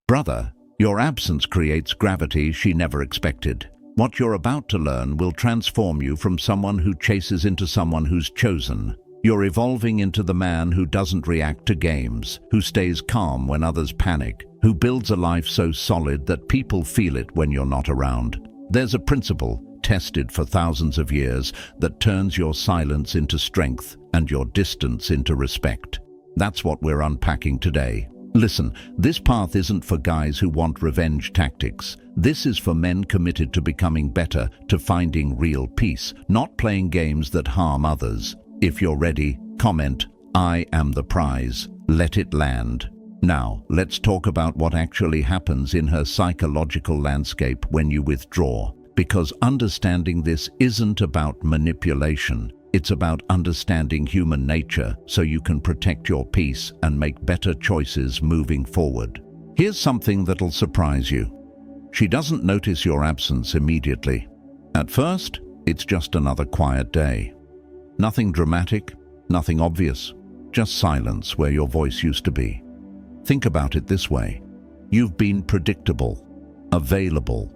Brother, your absence creates gravity she never expected. What you're about to learn will transform you from someone who chases into someone who's chosen. You're evolving into the man who doesn't react to games, who stays calm when others panic, who builds a life so solid that people feel it when you're not around. There's a principle, tested for thousands of years, that turns your silence into strength and your distance into respect. That's what we're unpacking today. Listen, this path isn't for guys who want revenge tactics. This is for men committed to becoming better, to finding real peace, not playing games that harm others. If you're ready, comment, "I am the prize." Let it land. Now, let's talk about what actually happens in her psychological landscape when you withdraw. Because understanding this isn't about manipulation. It's about understanding human nature so you can protect your peace and make better choices moving forward. Here's something that'll surprise you. She doesn't notice your absence immediately. At first, it's just another quiet day. Nothing dramatic, nothing obvious, just silence where your voice used to be. Think about it this way. You've been predictable, available,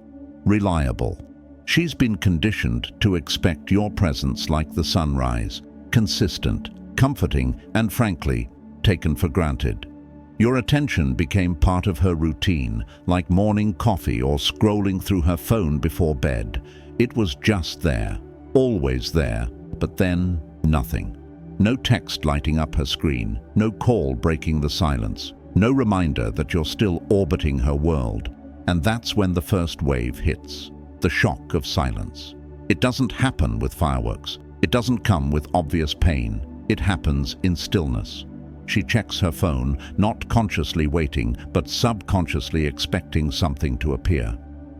reliable. She's been conditioned to expect your presence like the sunrise, consistent, comforting, and frankly, taken for granted. Your attention became part of her routine, like morning coffee or scrolling through her phone before bed. It was just there, always there, but then nothing. No text lighting up her screen, no call breaking the silence, no reminder that you're still orbiting her world. And that's when the first wave hits. The shock of silence. It doesn't happen with fireworks. It doesn't come with obvious pain. It happens in stillness. She checks her phone, not consciously waiting, but subconsciously expecting something to appear.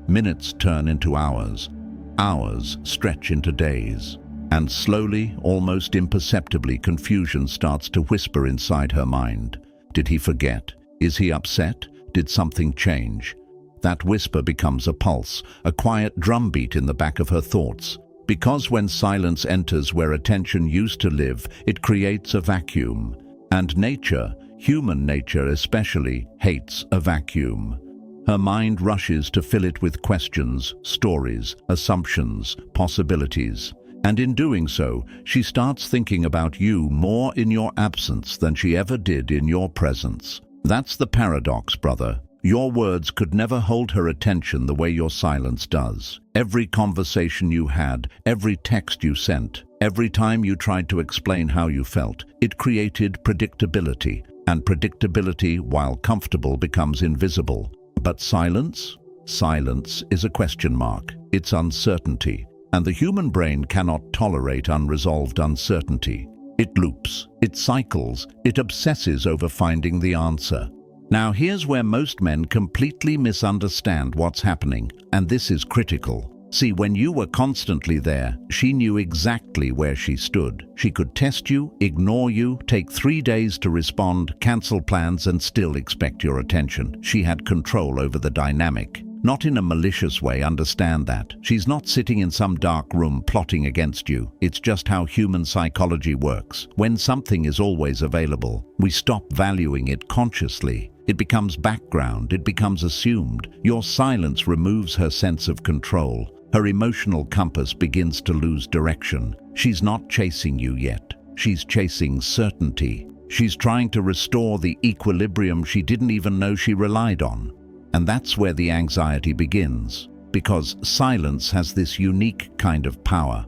Minutes turn into hours. Hours stretch into days. And slowly, almost imperceptibly, confusion starts to whisper inside her mind. Did he forget? Is he upset? Did something change? That whisper becomes a pulse, a quiet drumbeat in the back of her thoughts. Because when silence enters where attention used to live, it creates a vacuum. And nature, human nature especially, hates a vacuum. Her mind rushes to fill it with questions, stories, assumptions, possibilities. And in doing so, she starts thinking about you more in your absence than she ever did in your presence. That's the paradox, brother. Your words could never hold her attention the way your silence does. Every conversation you had, every text you sent, every time you tried to explain how you felt, it created predictability. And predictability, while comfortable, becomes invisible. But silence? Silence is a question mark. It's uncertainty. And the human brain cannot tolerate unresolved uncertainty. It loops, it cycles, it obsesses over finding the answer. Now here's where most men completely misunderstand what's happening, and this is critical. See, when you were constantly there, she knew exactly where she stood. She could test you, ignore you, take 3 days to respond, cancel plans, and still expect your attention. She had control over the dynamic. Not in a malicious way, understand that. She's not sitting in some dark room plotting against you. It's just how human psychology works. When something is always available, we stop valuing it consciously. It becomes background, it becomes assumed. Your silence removes her sense of control. Her emotional compass begins to lose direction. She's not chasing you yet. She's chasing certainty. She's trying to restore the equilibrium she didn't even know she relied on. And that's where the anxiety begins, because silence has this unique kind of power.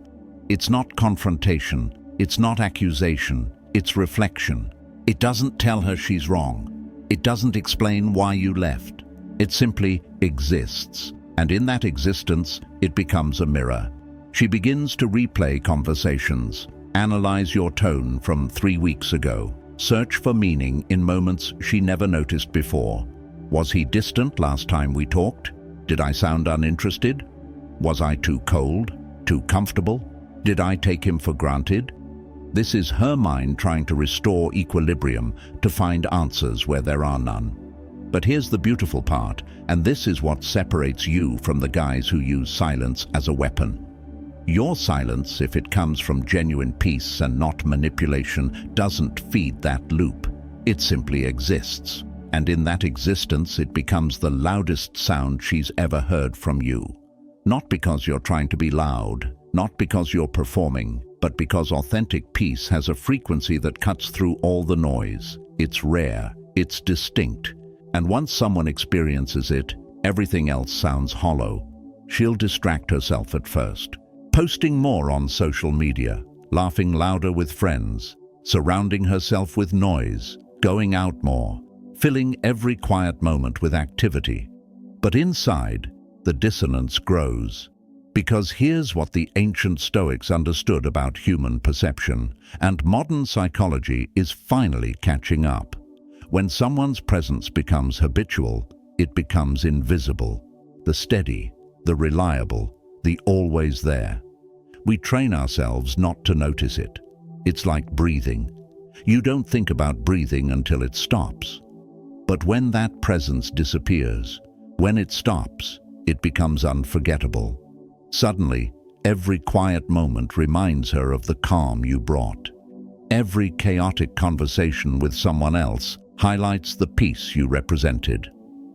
It's not confrontation, it's not accusation, it's reflection. It doesn't tell her she's wrong. It doesn't explain why you left. It simply exists. And in that existence, it becomes a mirror. She begins to replay conversations, analyze your tone from 3 weeks ago, search for meaning in moments she never noticed before. Was he distant last time we talked? Did I sound uninterested? Was I too cold? Too comfortable? Did I take him for granted? This is her mind trying to restore equilibrium, to find answers where there are none. But here's the beautiful part, and this is what separates you from the guys who use silence as a weapon. Your silence, if it comes from genuine peace and not manipulation, doesn't feed that loop. It simply exists. And in that existence, it becomes the loudest sound she's ever heard from you. Not because you're trying to be loud, not because you're performing, but because authentic peace has a frequency that cuts through all the noise. It's rare, it's distinct, and once someone experiences it, everything else sounds hollow. She'll distract herself at first, posting more on social media, laughing louder with friends, surrounding herself with noise, going out more, filling every quiet moment with activity. But inside, the dissonance grows. Because here's what the ancient Stoics understood about human perception, and modern psychology is finally catching up. When someone's presence becomes habitual, it becomes invisible. The steady, the reliable, the always there. We train ourselves not to notice it. It's like breathing. You don't think about breathing until it stops. But when that presence disappears, when it stops, it becomes unforgettable. Suddenly, every quiet moment reminds her of the calm you brought. Every chaotic conversation with someone else highlights the peace you represented.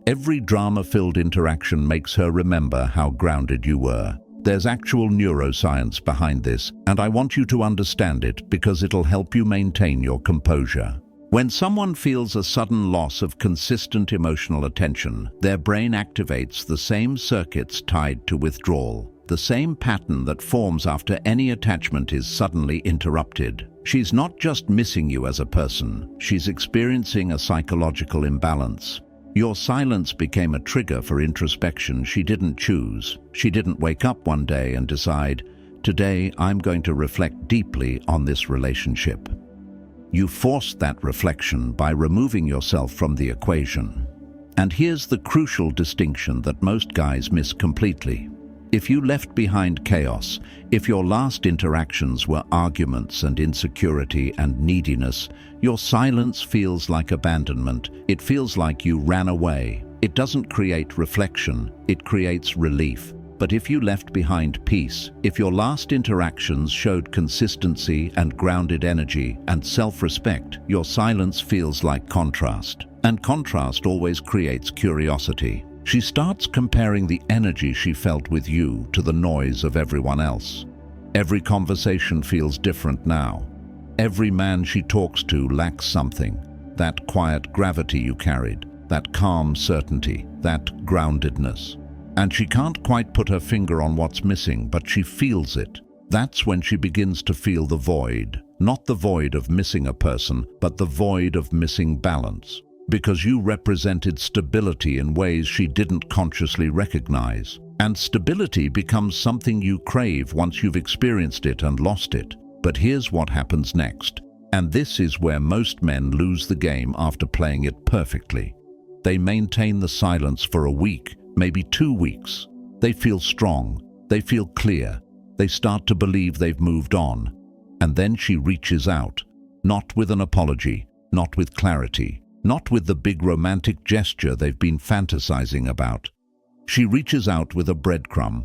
Every drama-filled interaction makes her remember how grounded you were. There's actual neuroscience behind this, and I want you to understand it because it'll help you maintain your composure. When someone feels a sudden loss of consistent emotional attention, their brain activates the same circuits tied to withdrawal. The same pattern that forms after any attachment is suddenly interrupted. She's not just missing you as a person, she's experiencing a psychological imbalance. Your silence became a trigger for introspection she didn't choose. She didn't wake up one day and decide, "Today I'm going to reflect deeply on this relationship." You forced that reflection by removing yourself from the equation. And here's the crucial distinction that most guys miss completely. If you left behind chaos, if your last interactions were arguments and insecurity and neediness, your silence feels like abandonment. It feels like you ran away. It doesn't create reflection, it creates relief. But if you left behind peace, if your last interactions showed consistency and grounded energy and self-respect, your silence feels like contrast. And contrast always creates curiosity. She starts comparing the energy she felt with you to the noise of everyone else. Every conversation feels different now. Every man she talks to lacks something. That quiet gravity you carried, that calm certainty, that groundedness. And she can't quite put her finger on what's missing, but she feels it. That's when she begins to feel the void. Not the void of missing a person, but the void of missing balance. Because you represented stability in ways she didn't consciously recognize. And stability becomes something you crave once you've experienced it and lost it. But here's what happens next. And this is where most men lose the game after playing it perfectly. They maintain the silence for a week, maybe 2 weeks. They feel strong, they feel clear, they start to believe they've moved on. And then she reaches out, not with an apology, not with clarity, not with the big romantic gesture they've been fantasizing about. She reaches out with a breadcrumb,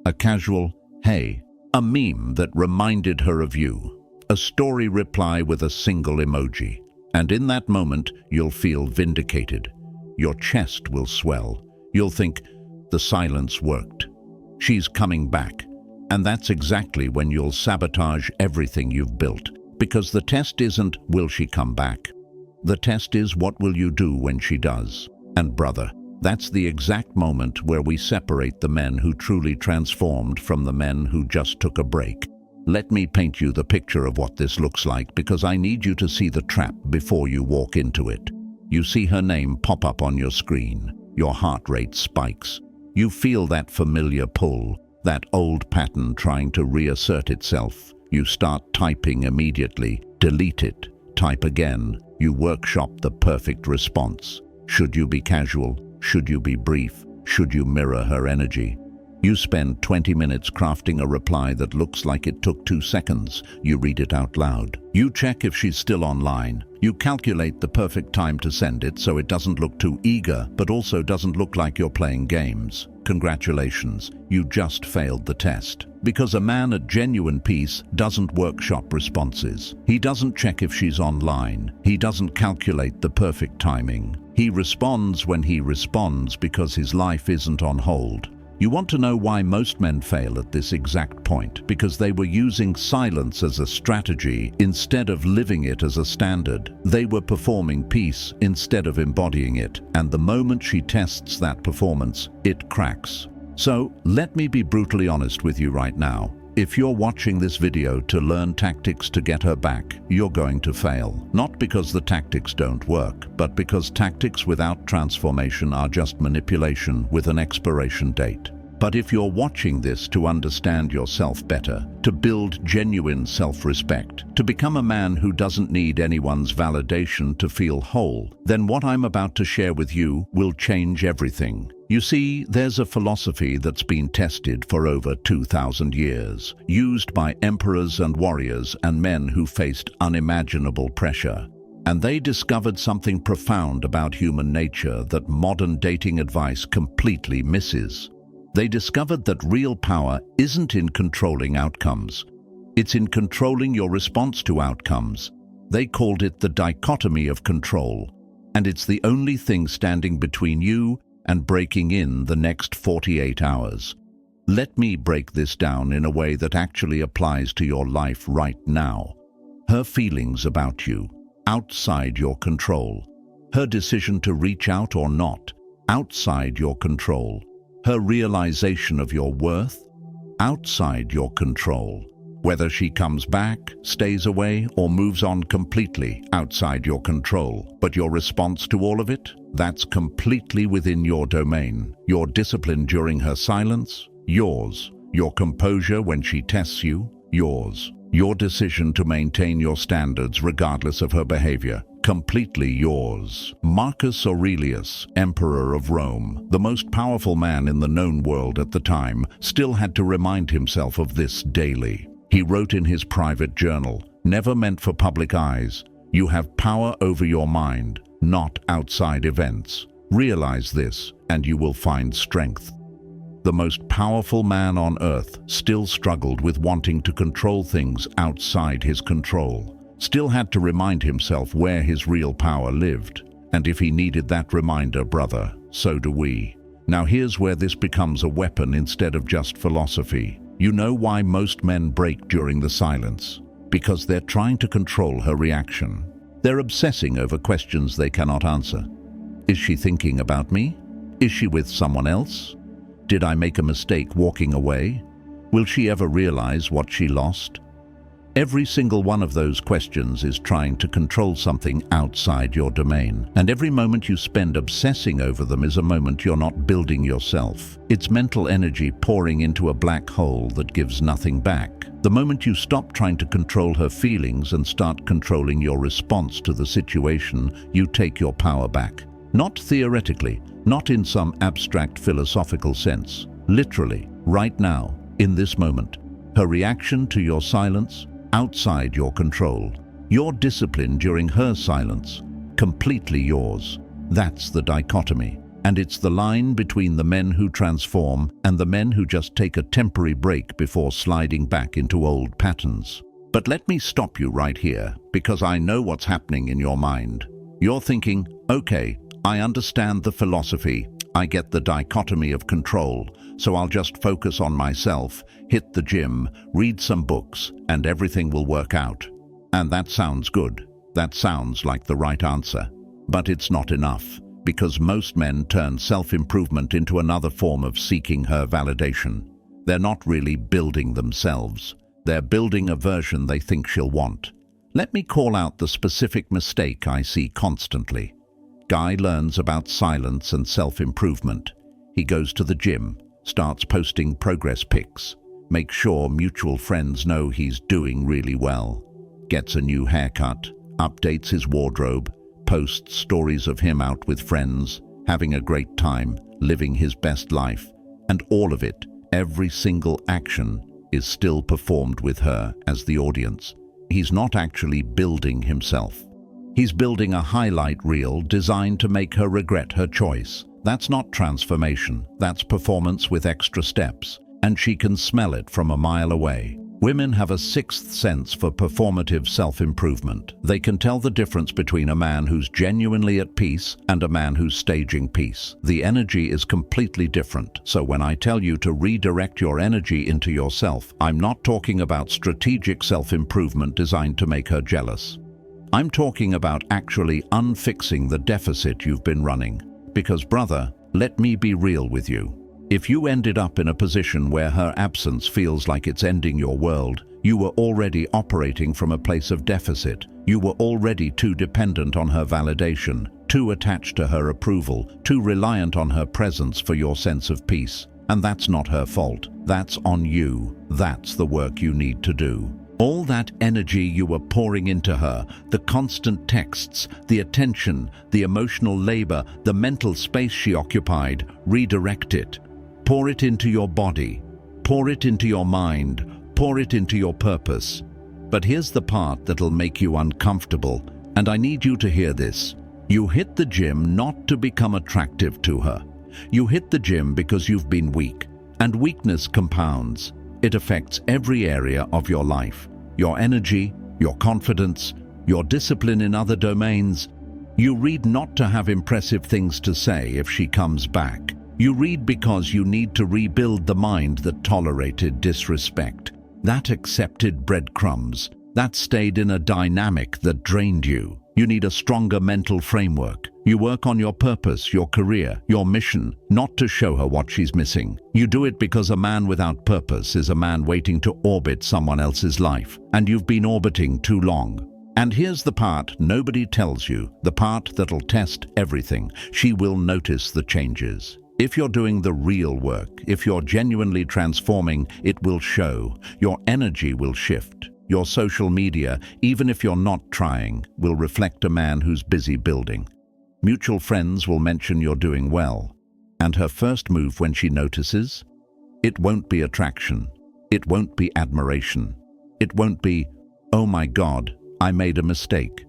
a casual, "Hey," a meme that reminded her of you, a story reply with a single emoji. And in that moment, you'll feel vindicated. Your chest will swell. You'll think, the silence worked. She's coming back. And that's exactly when you'll sabotage everything you've built. Because the test isn't, will she come back? The test is, what will you do when she does? And brother, that's the exact moment where we separate the men who truly transformed from the men who just took a break. Let me paint you the picture of what this looks like, because I need you to see the trap before you walk into it. You see her name pop up on your screen. Your heart rate spikes. You feel that familiar pull, that old pattern trying to reassert itself. You start typing immediately. Delete it. Type again. You workshop the perfect response. Should you be casual? Should you be brief? Should you mirror her energy? You spend 20 minutes crafting a reply that looks like it took 2 seconds. You read it out loud. You check if she's still online. You calculate the perfect time to send it so it doesn't look too eager, but also doesn't look like you're playing games. Congratulations, you just failed the test. Because a man at genuine peace doesn't workshop responses. He doesn't check if she's online. He doesn't calculate the perfect timing. He responds when he responds because his life isn't on hold. You want to know why most men fail at this exact point? Because they were using silence as a strategy instead of living it as a standard. They were performing peace instead of embodying it, and the moment she tests that performance, it cracks. So, let me be brutally honest with you right now. If you're watching this video to learn tactics to get her back, you're going to fail. Not because the tactics don't work, but because tactics without transformation are just manipulation with an expiration date. But if you're watching this to understand yourself better, to build genuine self-respect, to become a man who doesn't need anyone's validation to feel whole, then what I'm about to share with you will change everything. You see, there's a philosophy that's been tested for over 2,000 years, used by emperors and warriors and men who faced unimaginable pressure. And they discovered something profound about human nature that modern dating advice completely misses. They discovered that real power isn't in controlling outcomes. It's in controlling your response to outcomes. They called it the dichotomy of control, and it's the only thing standing between you and breaking in the next 48 hours. Let me break this down in a way that actually applies to your life right now. Her feelings about you, outside your control. Her decision to reach out or not, outside your control. Her realization of your worth, outside your control. Whether she comes back, stays away, or moves on completely, outside your control. But your response to all of it? That's completely within your domain. Your discipline during her silence? Yours. Your composure when she tests you? Yours. Your decision to maintain your standards regardless of her behavior? Completely yours. Marcus Aurelius, Emperor of Rome, the most powerful man in the known world at the time, still had to remind himself of this daily. He wrote in his private journal, never meant for public eyes, "You have power over your mind, not outside events. Realize this, and you will find strength." The most powerful man on earth still struggled with wanting to control things outside his control. Still had to remind himself where his real power lived. And if he needed that reminder, brother, so do we. Now here's where this becomes a weapon instead of just philosophy. You know why most men break during the silence? Because they're trying to control her reaction. They're obsessing over questions they cannot answer. Is she thinking about me? Is she with someone else? Did I make a mistake walking away? Will she ever realize what she lost? Every single one of those questions is trying to control something outside your domain. And every moment you spend obsessing over them is a moment you're not building yourself. It's mental energy pouring into a black hole that gives nothing back. The moment you stop trying to control her feelings and start controlling your response to the situation, you take your power back. Not theoretically, not in some abstract philosophical sense. Literally, right now, in this moment. Her reaction to your silence, outside your control. Your discipline during her silence, completely yours. That's the dichotomy. And it's the line between the men who transform and the men who just take a temporary break before sliding back into old patterns. But let me stop you right here, because I know what's happening in your mind. You're thinking, okay, I understand the philosophy, I get the dichotomy of control, so I'll just focus on myself, hit the gym, read some books, and everything will work out. And that sounds good. That sounds like the right answer. But it's not enough, because most men turn self-improvement into another form of seeking her validation. They're not really building themselves. They're building a version they think she'll want. Let me call out the specific mistake I see constantly. Guy learns about silence and self-improvement. He goes to the gym, starts posting progress pics, makes sure mutual friends know he's doing really well, gets a new haircut, updates his wardrobe, posts stories of him out with friends, having a great time, living his best life, and all of it, every single action, is still performed with her as the audience. He's not actually building himself. He's building a highlight reel designed to make her regret her choice. That's not transformation, that's performance with extra steps, and she can smell it from a mile away. Women have a sixth sense for performative self-improvement. They can tell the difference between a man who's genuinely at peace and a man who's staging peace. The energy is completely different. So when I tell you to redirect your energy into yourself, I'm not talking about strategic self-improvement designed to make her jealous. I'm talking about actually unfixing the deficit you've been running. Because, brother, let me be real with you. If you ended up in a position where her absence feels like it's ending your world, you were already operating from a place of deficit. You were already too dependent on her validation, too attached to her approval, too reliant on her presence for your sense of peace. And that's not her fault. That's on you. That's the work you need to do. All that energy you were pouring into her, the constant texts, the attention, the emotional labor, the mental space she occupied, redirect it. Pour it into your body, pour it into your mind, pour it into your purpose. But here's the part that'll make you uncomfortable, and I need you to hear this. You hit the gym not to become attractive to her. You hit the gym because you've been weak, and weakness compounds. It affects every area of your life. Your energy, your confidence, your discipline in other domains. You read not to have impressive things to say if she comes back. You read because you need to rebuild the mind that tolerated disrespect, that accepted breadcrumbs, that stayed in a dynamic that drained you. You need a stronger mental framework. You work on your purpose, your career, your mission, not to show her what she's missing. You do it because a man without purpose is a man waiting to orbit someone else's life, and you've been orbiting too long. And here's the part nobody tells you, the part that'll test everything. She will notice the changes. If you're doing the real work, if you're genuinely transforming, it will show. Your energy will shift. Your social media, even if you're not trying, will reflect a man who's busy building. Mutual friends will mention you're doing well. And her first move when she notices? It won't be attraction. It won't be admiration. It won't be, oh my God, I made a mistake.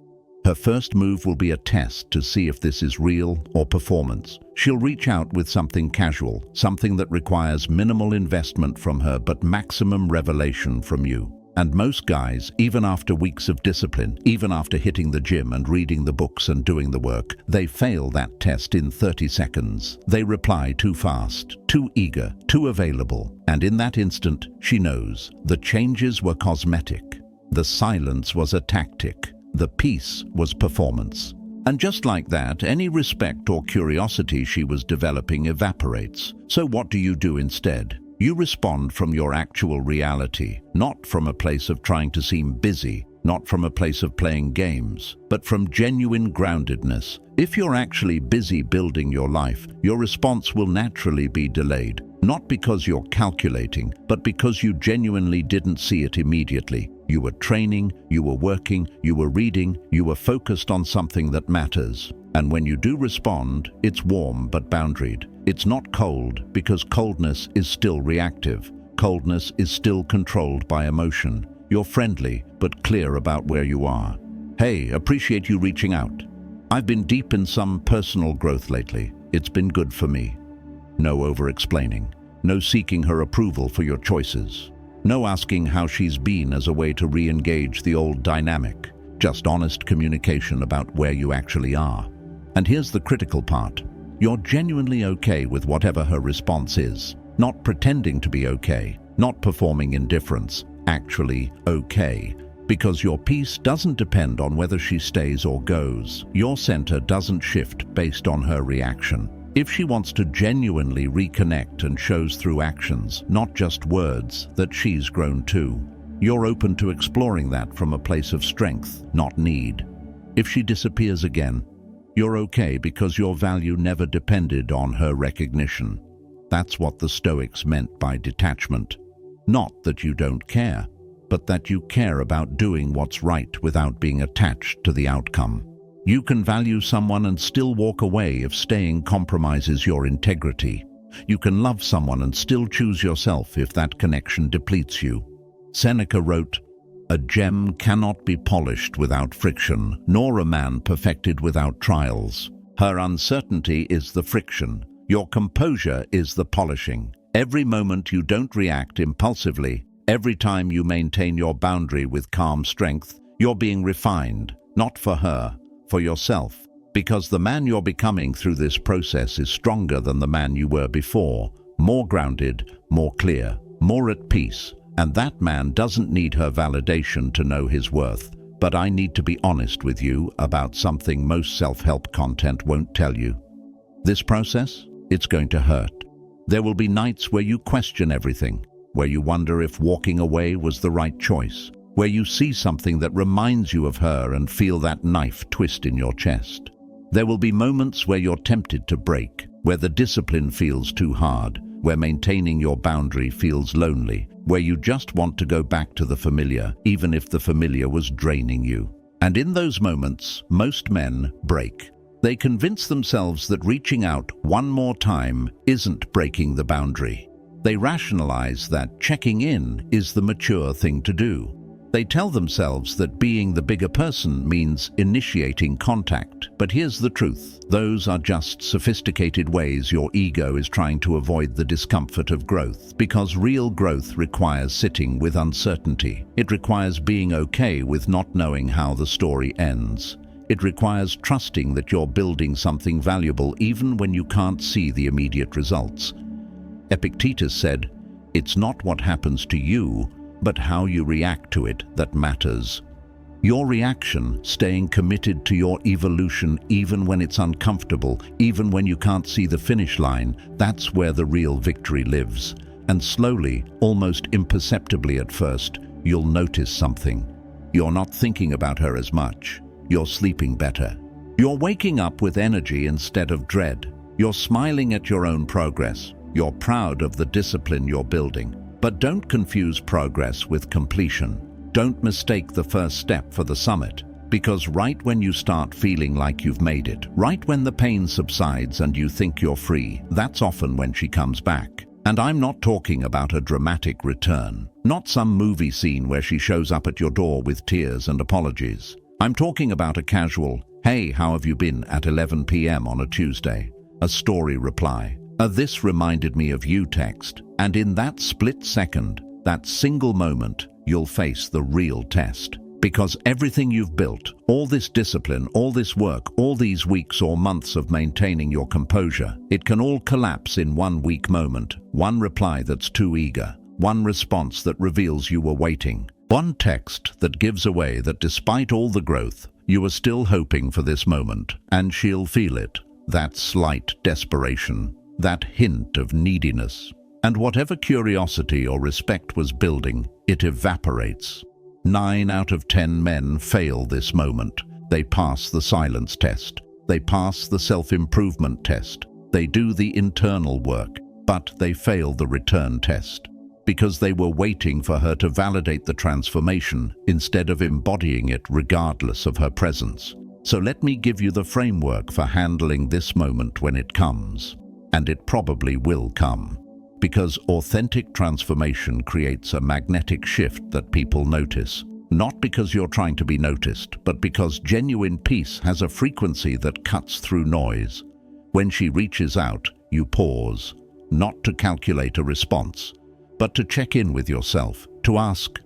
Her first move will be a test to see if this is real or performance. She'll reach out with something casual, something that requires minimal investment from her but maximum revelation from you. And most guys, even after weeks of discipline, even after hitting the gym and reading the books and doing the work, they fail that test in 30 seconds. They reply too fast, too eager, too available. And in that instant, she knows the changes were cosmetic. The silence was a tactic. The peace was performance. And just like that, any respect or curiosity she was developing evaporates. So what do you do instead? You respond from your actual reality, not from a place of trying to seem busy, not from a place of playing games, but from genuine groundedness. If you're actually busy building your life, your response will naturally be delayed, not because you're calculating, but because you genuinely didn't see it immediately. You were training, you were working, you were reading, you were focused on something that matters. And when you do respond, it's warm but boundaried. It's not cold, because coldness is still reactive. Coldness is still controlled by emotion. You're friendly, but clear about where you are. Hey, appreciate you reaching out. I've been deep in some personal growth lately. It's been good for me. No over-explaining. No seeking her approval for your choices. No asking how she's been as a way to re-engage the old dynamic. Just honest communication about where you actually are. And here's the critical part. You're genuinely okay with whatever her response is. Not pretending to be okay. Not performing indifference. Actually okay. Because your peace doesn't depend on whether she stays or goes. Your center doesn't shift based on her reaction. If she wants to genuinely reconnect and shows through actions, not just words, that she's grown too, you're open to exploring that from a place of strength, not need. If she disappears again, you're okay because your value never depended on her recognition. That's what the Stoics meant by detachment. Not that you don't care, but that you care about doing what's right without being attached to the outcome. You can value someone and still walk away if staying compromises your integrity. You can love someone and still choose yourself if that connection depletes you. Seneca wrote, "A gem cannot be polished without friction, nor a man perfected without trials. Her uncertainty is the friction. Your composure is the polishing. Every moment you don't react impulsively, Every time you maintain your boundary with calm strength, you're being refined, not for her, for yourself. Because the man you're becoming through this process is stronger than the man you were before, more grounded, more clear, more at peace. And that man doesn't need her validation to know his worth. But I need to be honest with you about something most self-help content won't tell you. This process, it's going to hurt. There will be nights where you question everything, where you wonder if walking away was the right choice, where you see something that reminds you of her and feel that knife twist in your chest. There will be moments where you're tempted to break, where the discipline feels too hard, where maintaining your boundary feels lonely, where you just want to go back to the familiar, even if the familiar was draining you. And in those moments, most men break. They convince themselves that reaching out one more time isn't breaking the boundary. They rationalize that checking in is the mature thing to do. They tell themselves that being the bigger person means initiating contact. But here's the truth. Those are just sophisticated ways your ego is trying to avoid the discomfort of growth. Because real growth requires sitting with uncertainty. It requires being okay with not knowing how the story ends. It requires trusting that you're building something valuable even when you can't see the immediate results. Epictetus said, "It's not what happens to you, but how you react to it that matters." Your reaction, staying committed to your evolution even when it's uncomfortable, even when you can't see the finish line, that's where the real victory lives. And slowly, almost imperceptibly at first, you'll notice something. You're not thinking about her as much. You're sleeping better. You're waking up with energy instead of dread. You're smiling at your own progress. You're proud of the discipline you're building. But don't confuse progress with completion. Don't mistake the first step for the summit. Because right when you start feeling like you've made it, right when the pain subsides and you think you're free, that's often when she comes back. And I'm not talking about a dramatic return. Not some movie scene where she shows up at your door with tears and apologies. I'm talking about a casual, "Hey, how have you been?" at 11 p.m. on a Tuesday. A story reply. "This reminded me of you" text. And in that split second, that single moment, you'll face the real test. Because everything you've built, all this discipline, all this work, all these weeks or months of maintaining your composure, it can all collapse in one weak moment, one reply that's too eager, one response that reveals you were waiting, one text that gives away that despite all the growth, you were still hoping for this moment, and she'll feel it, that slight desperation, that hint of neediness. And whatever curiosity or respect was building, it evaporates. 9 out of 10 men fail this moment. They pass the silence test. They pass the self-improvement test. They do the internal work, but they fail the return test. Because they were waiting for her to validate the transformation instead of embodying it regardless of her presence. So let me give you the framework for handling this moment when it comes. And it probably will come. Because authentic transformation creates a magnetic shift that people notice. Not because you're trying to be noticed, but because genuine peace has a frequency that cuts through noise. When she reaches out, you pause, not to calculate a response, but to check in with yourself, to ask,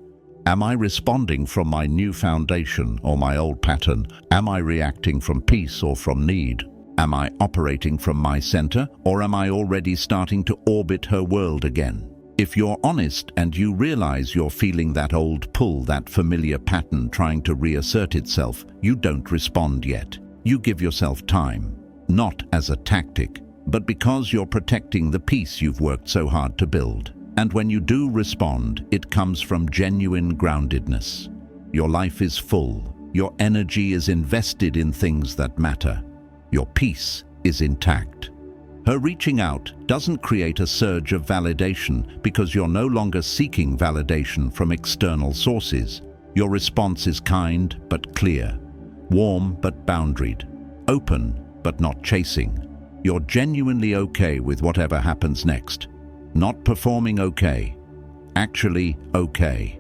am I responding from my new foundation or my old pattern? Am I reacting from peace or from need? Am I operating from my center, or am I already starting to orbit her world again? If you're honest and you realize you're feeling that old pull, that familiar pattern trying to reassert itself, you don't respond yet. You give yourself time, not as a tactic, but because you're protecting the peace you've worked so hard to build. And when you do respond, it comes from genuine groundedness. Your life is full. Your energy is invested in things that matter. Your peace is intact. Her reaching out doesn't create a surge of validation because you're no longer seeking validation from external sources. Your response is kind but clear, warm but boundaried, open but not chasing. You're genuinely okay with whatever happens next. Not performing okay, actually okay.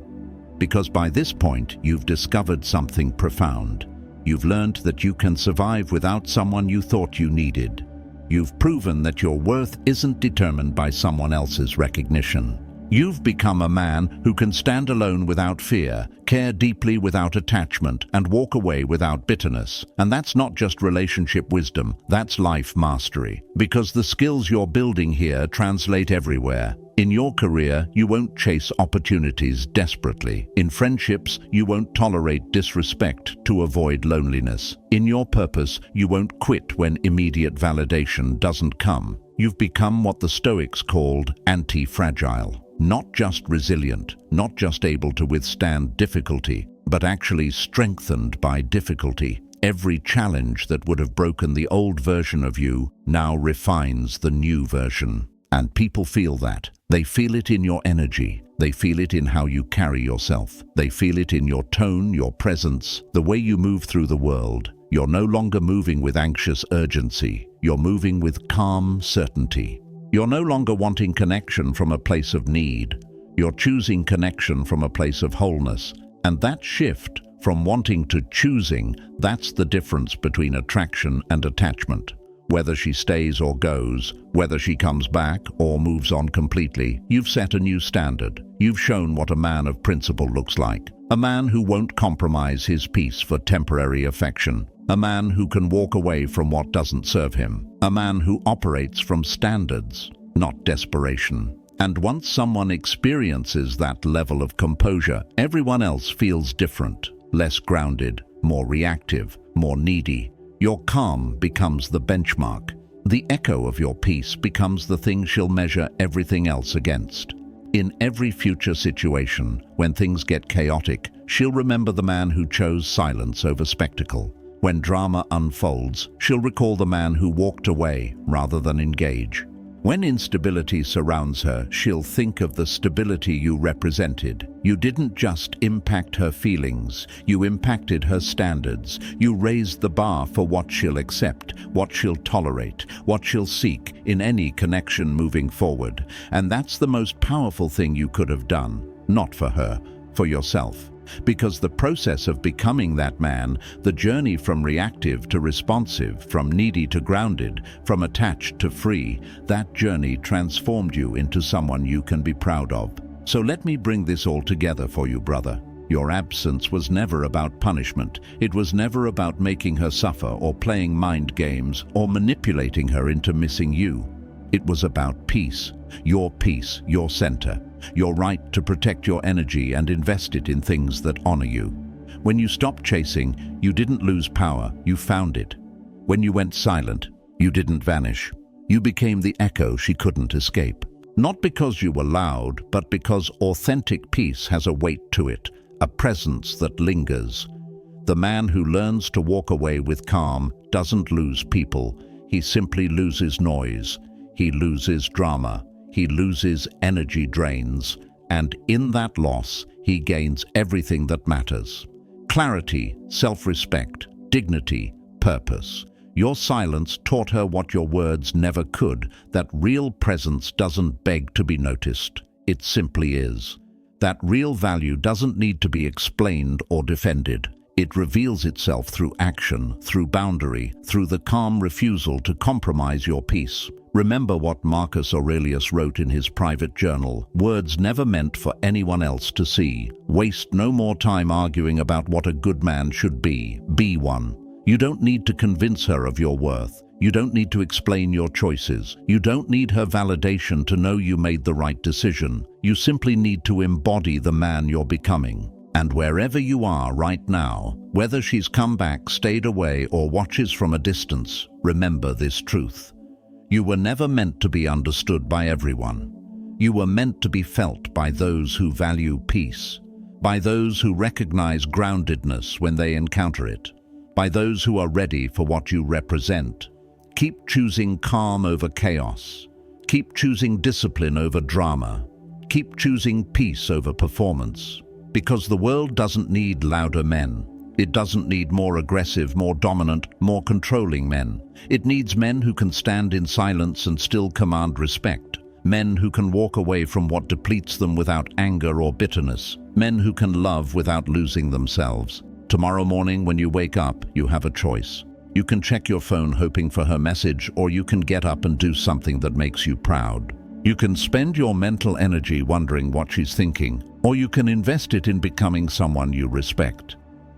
Because by this point, you've discovered something profound. You've learned that you can survive without someone you thought you needed. You've proven that your worth isn't determined by someone else's recognition. You've become a man who can stand alone without fear, care deeply without attachment, and walk away without bitterness. And that's not just relationship wisdom, that's life mastery. Because the skills you're building here translate everywhere. In your career, you won't chase opportunities desperately. In friendships, you won't tolerate disrespect to avoid loneliness. In your purpose, you won't quit when immediate validation doesn't come. You've become what the Stoics called anti-fragile. Not just resilient, not just able to withstand difficulty, but actually strengthened by difficulty. Every challenge that would have broken the old version of you now refines the new version. And people feel that. They feel it in your energy. They feel it in how you carry yourself. They feel it in your tone, your presence, the way you move through the world. You're no longer moving with anxious urgency. You're moving with calm certainty. You're no longer wanting connection from a place of need. You're choosing connection from a place of wholeness. And that shift from wanting to choosing, that's the difference between attraction and attachment. Whether she stays or goes, whether she comes back or moves on completely, you've set a new standard. You've shown what a man of principle looks like. A man who won't compromise his peace for temporary affection. A man who can walk away from what doesn't serve him. A man who operates from standards, not desperation. And once someone experiences that level of composure, everyone else feels different, less grounded, more reactive, more needy. Your calm becomes the benchmark. The echo of your peace becomes the thing she'll measure everything else against. In every future situation, when things get chaotic, she'll remember the man who chose silence over spectacle. When drama unfolds, she'll recall the man who walked away rather than engage. When instability surrounds her, she'll think of the stability you represented. You didn't just impact her feelings, you impacted her standards. You raised the bar for what she'll accept, what she'll tolerate, what she'll seek in any connection moving forward. And that's the most powerful thing you could have done. Not for her, for yourself. Because the process of becoming that man, the journey from reactive to responsive, from needy to grounded, from attached to free, that journey transformed you into someone you can be proud of. So let me bring this all together for you, brother. Your absence was never about punishment. It was never about making her suffer or playing mind games or manipulating her into missing you. It was about peace, your center. Your right to protect your energy and invest it in things that honor you. When you stopped chasing, you didn't lose power, you found it. When you went silent, you didn't vanish. You became the echo she couldn't escape. Not because you were loud, but because authentic peace has a weight to it, a presence that lingers. The man who learns to walk away with calm doesn't lose people, he simply loses noise. He loses drama. He loses energy drains, and in that loss, he gains everything that matters. Clarity, self-respect, dignity, purpose. Your silence taught her what your words never could, that real presence doesn't beg to be noticed. It simply is. That real value doesn't need to be explained or defended. It reveals itself through action, through boundary, through the calm refusal to compromise your peace. Remember what Marcus Aurelius wrote in his private journal, words never meant for anyone else to see. Waste no more time arguing about what a good man should be. Be one. You don't need to convince her of your worth. You don't need to explain your choices. You don't need her validation to know you made the right decision. You simply need to embody the man you're becoming. And wherever you are right now, whether she's come back, stayed away, or watches from a distance, remember this truth. You were never meant to be understood by everyone. You were meant to be felt by those who value peace, by those who recognize groundedness when they encounter it, by those who are ready for what you represent. Keep choosing calm over chaos. Keep choosing discipline over drama. Keep choosing peace over performance. Because the world doesn't need louder men. It doesn't need more aggressive, more dominant, more controlling men. It needs men who can stand in silence and still command respect. Men who can walk away from what depletes them without anger or bitterness. Men who can love without losing themselves. Tomorrow morning when you wake up, you have a choice. You can check your phone hoping for her message, or you can get up and do something that makes you proud. You can spend your mental energy wondering what she's thinking, or you can invest it in becoming someone you respect.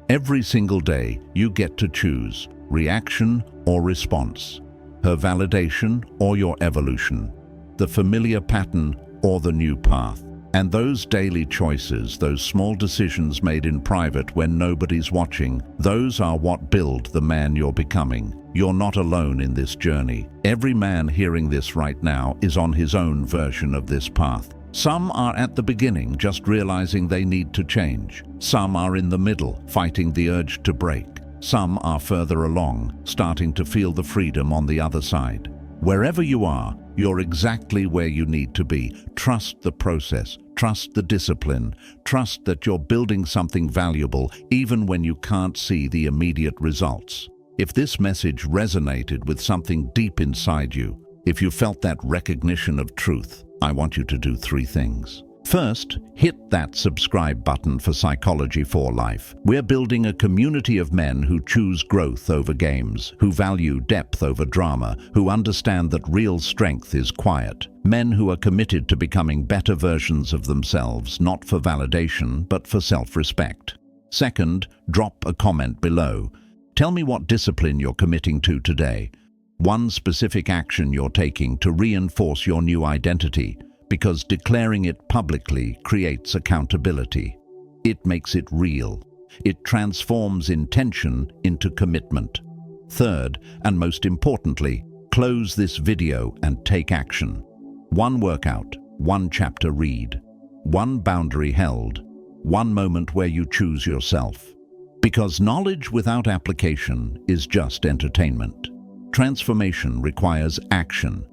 Every single day, you get to choose reaction or response, her validation or your evolution, the familiar pattern or the new path. And those daily choices, those small decisions made in private when nobody's watching, those are what build the man you're becoming. You're not alone in this journey. Every man hearing this right now is on his own version of this path. Some are at the beginning, just realizing they need to change. Some are in the middle, fighting the urge to break. Some are further along, starting to feel the freedom on the other side. Wherever you are, you're exactly where you need to be. Trust the process, trust the discipline, trust that you're building something valuable even when you can't see the immediate results. If this message resonated with something deep inside you, if you felt that recognition of truth, I want you to do 3 things. First, hit that subscribe button for Psychology for Life. We're building a community of men who choose growth over games, who value depth over drama, who understand that real strength is quiet. Men who are committed to becoming better versions of themselves, not for validation, but for self-respect. Second, drop a comment below. Tell me what discipline you're committing to today. One specific action you're taking to reinforce your new identity, because declaring it publicly creates accountability. It makes it real. It transforms intention into commitment. Third, and most importantly, close this video and take action. 1 workout, 1 chapter read, 1 boundary held, 1 moment where you choose yourself. Because knowledge without application is just entertainment. Transformation requires action.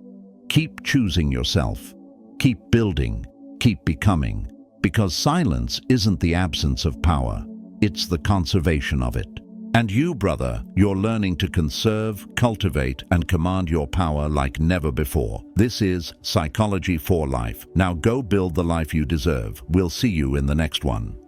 Keep choosing yourself. Keep building, keep becoming, because silence isn't the absence of power, it's the conservation of it. And you, brother, you're learning to conserve, cultivate, and command your power like never before. This is Psychology for Life. Now go build the life you deserve. We'll see you in the next one.